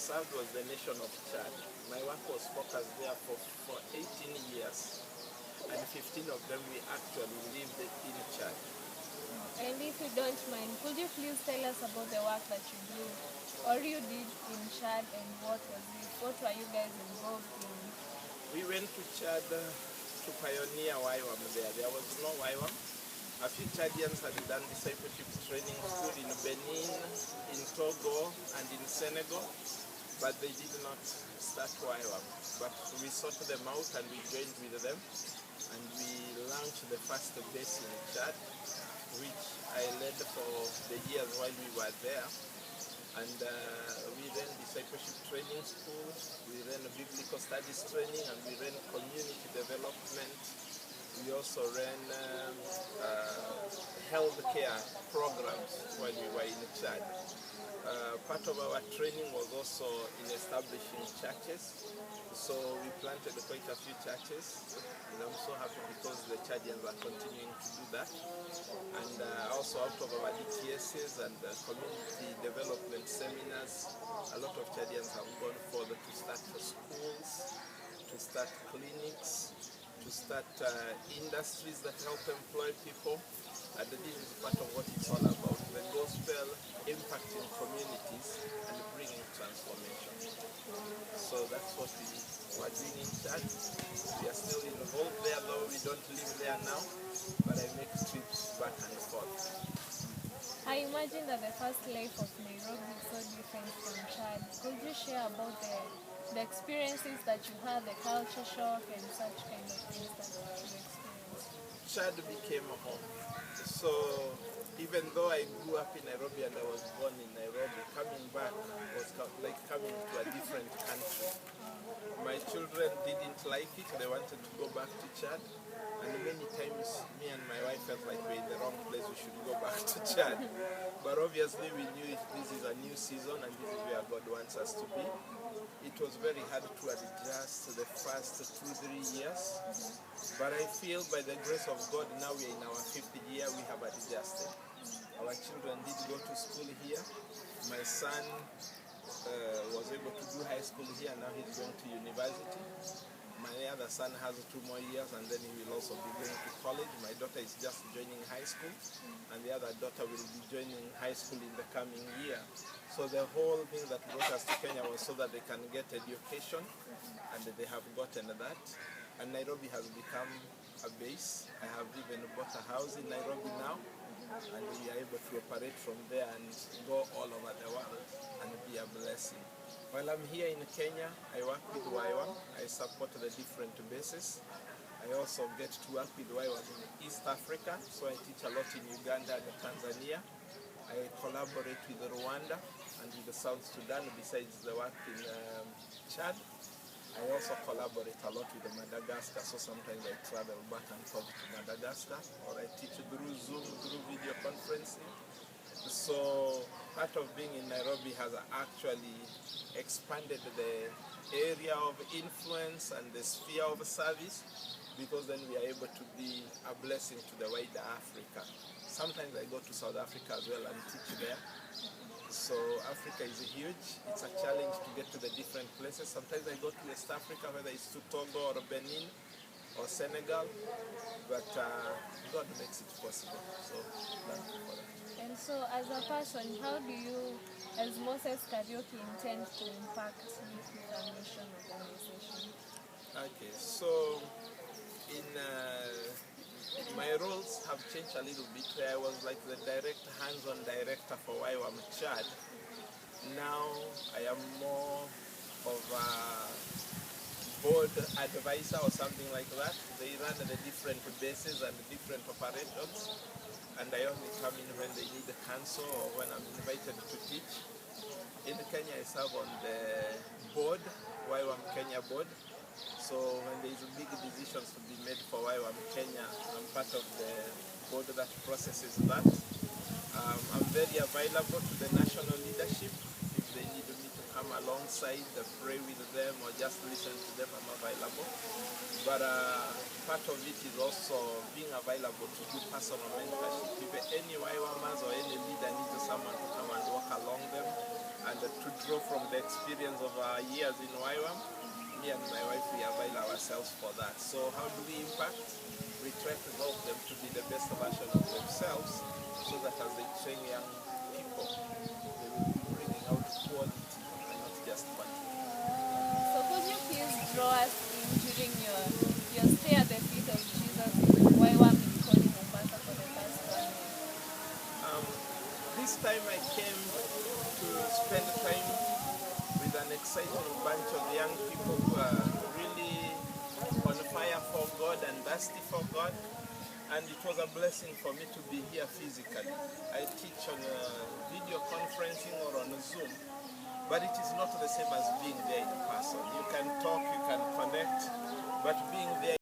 served was the nation of Chad. My work was focused there for 18 years, and 15 of them we actually lived in Chad. And if you don't mind, could you please tell us about the work that you do or you did in Chad, and what was it? What were you guys involved in? We went to Chad to pioneer YWAM there. There was no YWAM. A few Chadians had done discipleship training school in Benin, in Togo, and in Senegal, but they did not start YWAM. But we sought them out and we joined with them, and we launched the first base in Chad, which I led for the years while we were there. And we ran discipleship training schools, we ran biblical studies training, and we ran community development. We also ran healthcare programs while we were in Chad. Part of our training was also in establishing churches. So we planted quite a few churches, and I'm so happy because the Chadians are continuing to do that. And also out of our DTSs and community development seminars, a lot of Chadians have gone further to start schools, to start clinics, to start industries that help employ people. And this is part of what it's all about, the gospel impacting communities and bringing transformation. So that's what we were doing in Chad. We are still involved there, though we don't live there now, but I make trips back and forth. I imagine that the first life of Nairobi is so different from Chad. Could you share about the experiences that you had, the culture shock and such kind of things that you experienced? Chad became a home. So even though I grew up in Nairobi and I was born in Nairobi, coming back was like coming to a different country. My children didn't like it, they wanted to go back to Chad, and many times me and my wife felt like we're in the wrong place, we should go back to Chad. But obviously we knew this is a new season and this is where God wants us to be. It was very hard to adjust the first 2-3 years, but I feel by the grace of God now we're in our 5th year, we have adjusted. Our children did go to school here. My son was able to do high school here, now he's going to university. My other son has 2 more years and then he will also be going to college. My daughter is just joining high school and the other daughter will be joining high school in the coming year. So the whole thing that brought us to Kenya was so that they can get education, and they have gotten that. And Nairobi has become a base. I have even bought a house in Nairobi now, and we are able to operate from there and go all over the world and be a blessing. While I'm here in Kenya, I work with YWAM. I support the different bases. I also get to work with YWAM in East Africa, so I teach a lot in Uganda and Tanzania. I collaborate with Rwanda and with South Sudan besides the work in Chad. I also collaborate a lot with Madagascar, so sometimes I travel back and forth to Madagascar, or I teach through Zoom, through video conferencing. So part of being in Nairobi has actually expanded the area of influence and the sphere of service, because then we are able to be a blessing to the wider Africa. Sometimes I go to South Africa as well and teach there. So Africa is huge. It's a challenge to get to the different places. Sometimes I go to West Africa, whether it's to Togo or Benin or Senegal, but God makes it possible. So thank you for that. And so as a person, how do you, as Moses Kariuki, intend to impact youth with a mission organization? Okay, so in my roles have changed a little bit. I was like the direct hands-on director for YWAM Chad. Now I am more of a board advisor or something like that. They run the different bases and different operations, and I only come in when they need counsel or when I'm invited to teach. In Kenya, I serve on the board, YWAM Kenya board. So when there is big decisions to be made for YWAM Kenya, I'm part of the board that processes that. I'm very available to the national leadership. If they need me to come alongside, pray with them, or just listen to them, I'm available. But part of it is also being available to do personal mentorship. If any YWAMers or any leader needs someone to come and walk along them, And to draw from the experience of our years in YWAM, me and my wife, we avail ourselves for that. So how do we impact? We try to help them to be the best version of themselves, so that as they train young people, they will be bringing out quality and not just quantity. So could you please draw us in during your stay at the feet of Jesus in YWAM in Koni, Mombasa for the past 1 year? This time I came to spend time with an exciting bunch of young people who are really on fire for God and thirsty for God. And it was a blessing for me to be here physically. I teach on video conferencing or on Zoom, but it is not the same as being there in person. You can talk, you can connect, but being there